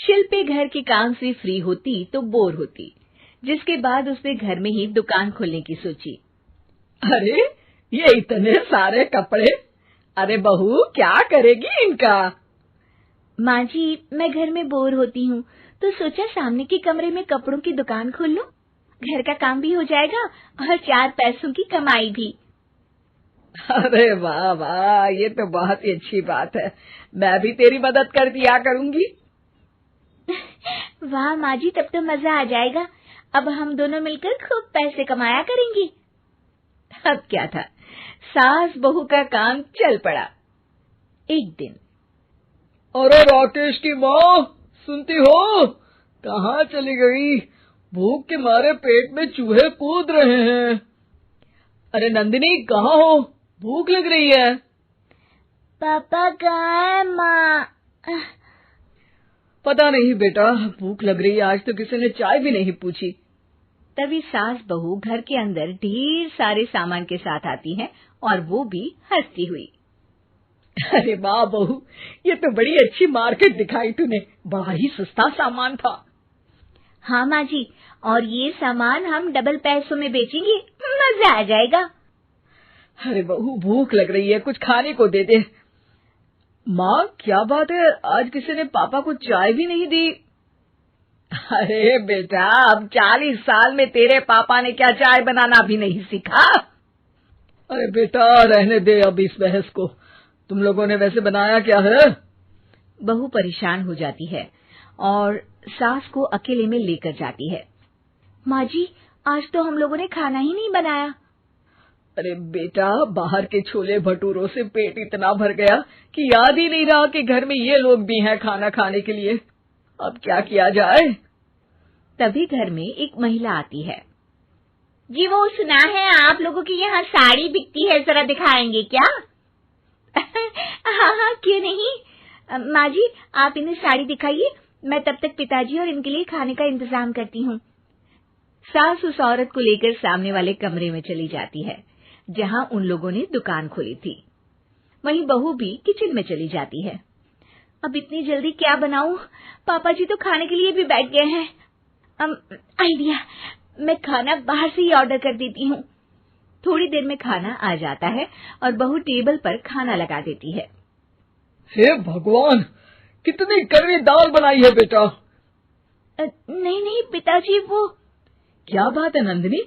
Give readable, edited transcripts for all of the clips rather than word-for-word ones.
शिल्पी घर के काम से फ्री होती तो बोर होती, जिसके बाद उसने घर में ही दुकान खोलने की सोची। अरे ये इतने सारे कपड़े, अरे बहू क्या करेगी इनका? माँ जी, मैं घर में बोर होती हूँ तो सोचा सामने के कमरे में कपड़ों की दुकान खोल लूं। घर का काम भी हो जाएगा और 4 पैसों की कमाई भी। अरे वाह वाह, ये तो बहुत ही अच्छी बात है। मैं भी तेरी मदद कर दिया करूंगी। वाह माँ जी, तब तो मजा आ जाएगा। अब हम दोनों मिलकर खूब पैसे कमाया करेंगे। अब क्या था, सास बहू का काम चल पड़ा। एक दिन, अरे राकेश की माँ, सुनती हो? कहाँ चली गई? भूख के मारे पेट में चूहे कूद रहे हैं। अरे नंदिनी, कहाँ हो? भूख लग रही है। पापा कहाँ है माँ? पता नहीं बेटा, भूख लग रही है। आज तो किसी ने चाय भी नहीं पूछी। तभी सास बहू घर के अंदर ढेर सारे सामान के साथ आती हैं और वो भी हंसती हुई। अरे वाह बहू, ये तो बड़ी अच्छी मार्केट दिखाई तूने। बड़ा ही सस्ता सामान था। हाँ माँ जी, और ये सामान हम डबल पैसों में बेचेंगे, मजा आ जाएगा। अरे बहू, भूख लग रही है, कुछ खाने को दे दे। माँ क्या बात है, आज किसी ने पापा को चाय भी नहीं दी? अरे बेटा, अब 40 साल में तेरे पापा ने क्या चाय बनाना भी नहीं सीखा? अरे बेटा रहने दे अब इस बहस को। तुम लोगों ने वैसे बनाया क्या है? बहू परेशान हो जाती है और सास को अकेले में लेकर जाती है। माँ जी, आज तो हम लोगों ने खाना ही नहीं बनाया। अरे बेटा, बाहर के छोले भटूरों से पेट इतना भर गया कि याद ही नहीं रहा कि घर में ये लोग भी हैं खाना खाने के लिए। अब क्या किया जाए? तभी घर में एक महिला आती है। जी, वो सुना है आप लोगों की यहाँ साड़ी बिकती है, जरा दिखाएंगे क्या? हाँ हाँ, क्यों नहीं। माँ जी, आप इन्हें साड़ी दिखाइए, मैं तब तक पिताजी और इनके लिए खाने का इंतजाम करती हूँ। सास उस औरत को लेकर सामने वाले कमरे में चली जाती है जहाँ उन लोगों ने दुकान खोली थी। वहीं बहू भी किचन में चली जाती है। अब इतनी जल्दी क्या बनाऊं? पापा जी तो खाने के लिए भी बैठ गए हैं। आइडिया, मैं खाना बाहर से ही ऑर्डर कर देती हूँ। थोड़ी देर में खाना आ जाता है और बहू टेबल पर खाना लगा देती है। हे भगवान, कितनी कड़वी दाल बनाई है बेटा। नहीं नहीं पिताजी, वो क्या बात है नंदिनी,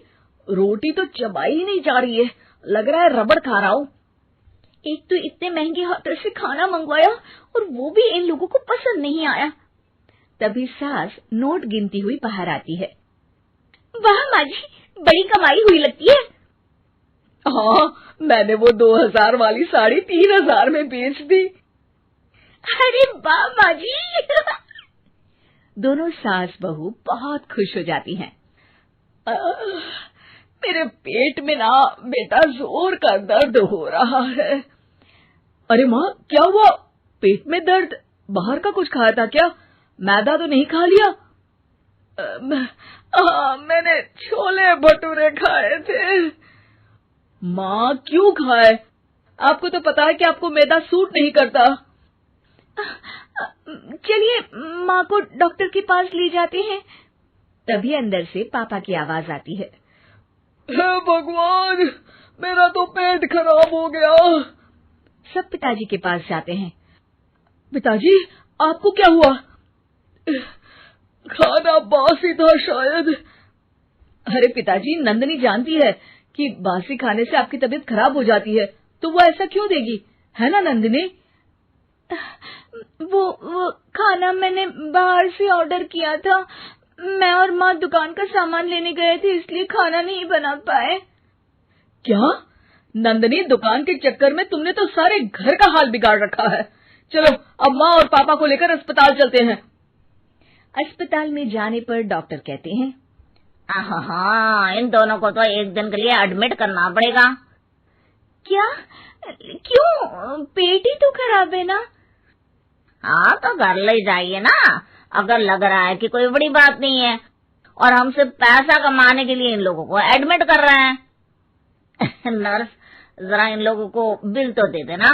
रोटी तो चबाई ही नहीं जा रही है, लग रहा है रबड़ खा रहा हूँ। एक तो इतने महंगे होटल से खाना मंगवाया और वो भी इन लोगों को पसंद नहीं आया। तभी सास नोट गिनती हुई बाहर आती है। वाह माँ जी, बड़ी कमाई हुई लगती है। हाँ, मैंने वो 2000 वाली साड़ी 3000 में बेच दी। अरे वाह माँ जी। दोनों सास बहू बहुत खुश हो जाती हैं। मेरे पेट में ना बेटा जोर का दर्द हो रहा है। अरे माँ, क्या हुआ? पेट में दर्द? बाहर का कुछ खाया था क्या? मैदा तो नहीं खा लिया? मैंने छोले भटूरे खाए थे। माँ क्यों खाए? आपको तो पता है कि आपको मैदा सूट नहीं करता। चलिए माँ को डॉक्टर के पास ले जाते हैं। तभी अंदर से पापा की आवाज आती है। हे भगवान, मेरा तो पेट खराब हो गया। सब पिताजी के पास जाते हैं। पिताजी, आपको क्या हुआ? खाना बासी था शायद। अरे पिताजी, नंदिनी जानती है कि बासी खाने से आपकी तबीयत खराब हो जाती है, तो वो ऐसा क्यों देगी, है ना नंदिनी? वो खाना मैंने बाहर से ऑर्डर किया था। मैं और माँ दुकान का सामान लेने गए थे, इसलिए खाना नहीं बना पाए। क्या नंदिनी, दुकान के चक्कर में तुमने तो सारे घर का हाल बिगाड़ रखा है। चलो अब माँ और पापा को लेकर अस्पताल चलते हैं। अस्पताल में जाने पर डॉक्टर कहते हैं, हाँ, इन दोनों को तो एक दिन के लिए एडमिट करना पड़ेगा। क्या? क्यों? पेट ही तो खराब है ना। हाँ, तो घर ले जाइए ना, अगर लग रहा है कि कोई बड़ी बात नहीं है और हम सिर्फ पैसा कमाने के लिए इन लोगों को एडमिट कर रहे हैं। नर्स, जरा इन लोगों को बिल तो दे देना।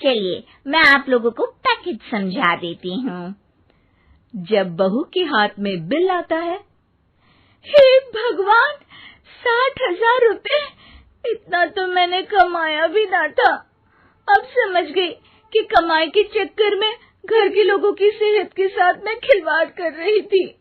चलिए, मैं आप लोगों को पैकेज हित समझा देती हूँ। जब बहू के हाथ में बिल आता है, हे भगवान, 60,000 रुपए! इतना तो मैंने कमाया भी ना था। अब समझ गई कि कमाई के चक्कर में घर के लोगों की सेहत के साथ मैं खिलवाड़ कर रही थी।